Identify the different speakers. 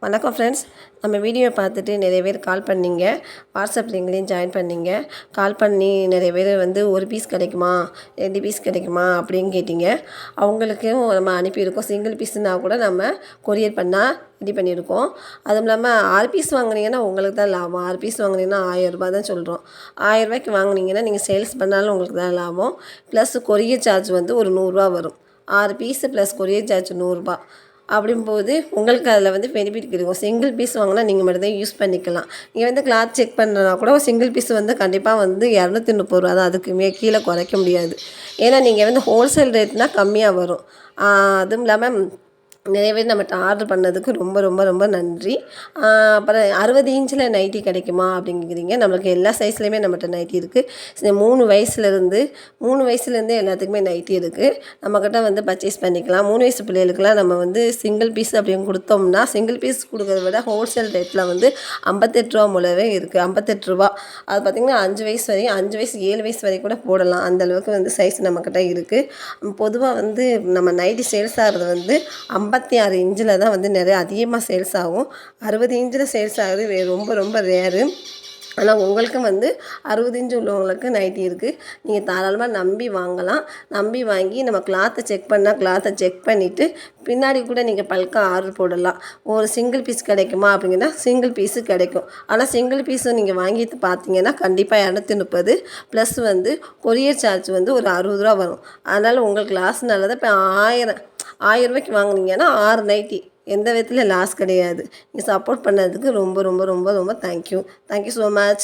Speaker 1: வணக்கம் ஃப்ரெண்ட்ஸ். நம்ம வீடியோ பார்த்துட்டு நிறைய பேர் கால் பண்ணிங்க, வாட்ஸ்அப் லிங்க்லேயும் ஜாயின் பண்ணிங்க. கால் பண்ணி நிறைய பேர் வந்து ஒரு பீஸ் கிடைக்குமா, 2 பீஸ் கிடைக்குமா அப்படின்னு கேட்டிங்க. அவங்களுக்கும் நம்ம அனுப்பியிருக்கோம். சிங்கிள் பீஸ்னால் கூட நம்ம கொரியர் பண்ணால் ரெடி பண்ணியிருக்கோம். அதுவும் இல்லாமல் 6 பீஸ் வாங்குனீங்கன்னா உங்களுக்கு தான் லாபம். 6 பீஸ் வாங்குனீங்கன்னா 1000 ரூபாய் தான் சொல்கிறோம். 1000 ரூபாய்க்கு வாங்குனீங்கன்னா நீங்கள் சேல்ஸ் பண்ணாலும் உங்களுக்கு தான் லாபம். ப்ளஸ் கொரியர் சார்ஜ் வந்து ஒரு 100 ரூபா வரும். 6 பீஸு ப்ளஸ் கொரியர் சார்ஜ் 100 ரூபா. அப்படிங்கும்போது உங்களுக்கு அதில் வந்து பெனிஃபிட் கிடைக்கும். சிங்கிள் பீஸ் வாங்கினா நீங்கள் மட்டும் தான் யூஸ் பண்ணிக்கலாம். நீங்கள் வந்து கிளாத் செக் பண்ணுறனா கூட ஒரு சிங்கிள் பீஸ் வந்து கண்டிப்பாக வந்து 230 ரூபா தான். அதுக்குமே கீழே குறைக்க முடியாது. ஏன்னா நீங்கள் வந்து ஹோல்சேல் ரேட்னால் கம்மியாக வரும். அதுவும் இல்லாமல் நிறைய பேர் நம்மகிட்ட ஆர்டர் பண்ணதுக்கு ரொம்ப ரொம்ப ரொம்ப நன்றி. அப்புறம் 60 இன்ச்சில் நைட்டி கிடைக்குமா அப்படிங்கிறீங்க. நம்மளுக்கு எல்லா சைஸ்லேயுமே நம்மகிட்ட நைட்டி இருக்குது. 3 வயசுலேருந்தே எல்லாத்துக்குமே நைட்டி இருக்குது. நம்மக்கிட்ட வந்து பர்ச்சேஸ் பண்ணிக்கலாம். 3 வயசு பிள்ளைகளுக்குலாம் நம்ம வந்து சிங்கிள் பீஸ் அப்படின்னு கொடுத்தோம்னா, சிங்கிள் பீஸ் கொடுக்குறத விட ஹோல்சேல் ரேட்டில் வந்து 58 ரூபா மூலவே இருக்குது. 58 ரூபா. அது பார்த்திங்கன்னா 5 வயசு வரையும், 5 வயசு 7 வயசு வரைக்கும் கூட போடலாம். அந்தளவுக்கு வந்து சைஸ் நம்மக்கிட்ட இருக்குது. பொதுவாக வந்து நம்ம நைட்டி சேல்ஸ் ஆகிறது வந்து 56 இன்ச்சில் தான் வந்து நிறைய அதிகமாக சேல்ஸ் ஆகும். 60 இன்ச்சில் சேல்ஸ் ஆகுது ரொம்ப ரொம்ப ரேரு. ஆனால் உங்களுக்கும் வந்து 60 இன்ச்சு உள்ளவங்களுக்கு நைட்டி இருக்குது. நீங்கள் தாராளமாக நம்பி வாங்கலாம். நம்பி வாங்கி நம்ம கிளாத்தை செக் பண்ணிவிட்டு பின்னாடி கூட நீங்கள் பல்காக ஆர்டர் போடலாம். ஒரு சிங்கிள் பீஸ் கிடைக்குமா அப்படிங்கன்னா சிங்கிள் பீஸு கிடைக்கும். ஆனால் சிங்கிள் பீஸு நீங்கள் வாங்கிட்டு பார்த்தீங்கன்னா கண்டிப்பாக 230 ப்ளஸ் வந்து கொரியர் சார்ஜ் வந்து ஒரு 60 ரூபா வரும். அதனால் உங்களுக்கு லாஸ்னால தான். இப்போ 1000 ரூபாய்க்கு வாங்குனீங்கன்னா 6 நைட்டி எந்த விதத்தில் லாஸ் கிடையாது. நீங்கள் சப்போர்ட் பண்ணதுக்கு ரொம்ப ரொம்ப ரொம்ப ரொம்ப தேங்க்யூ ஸோ மச்.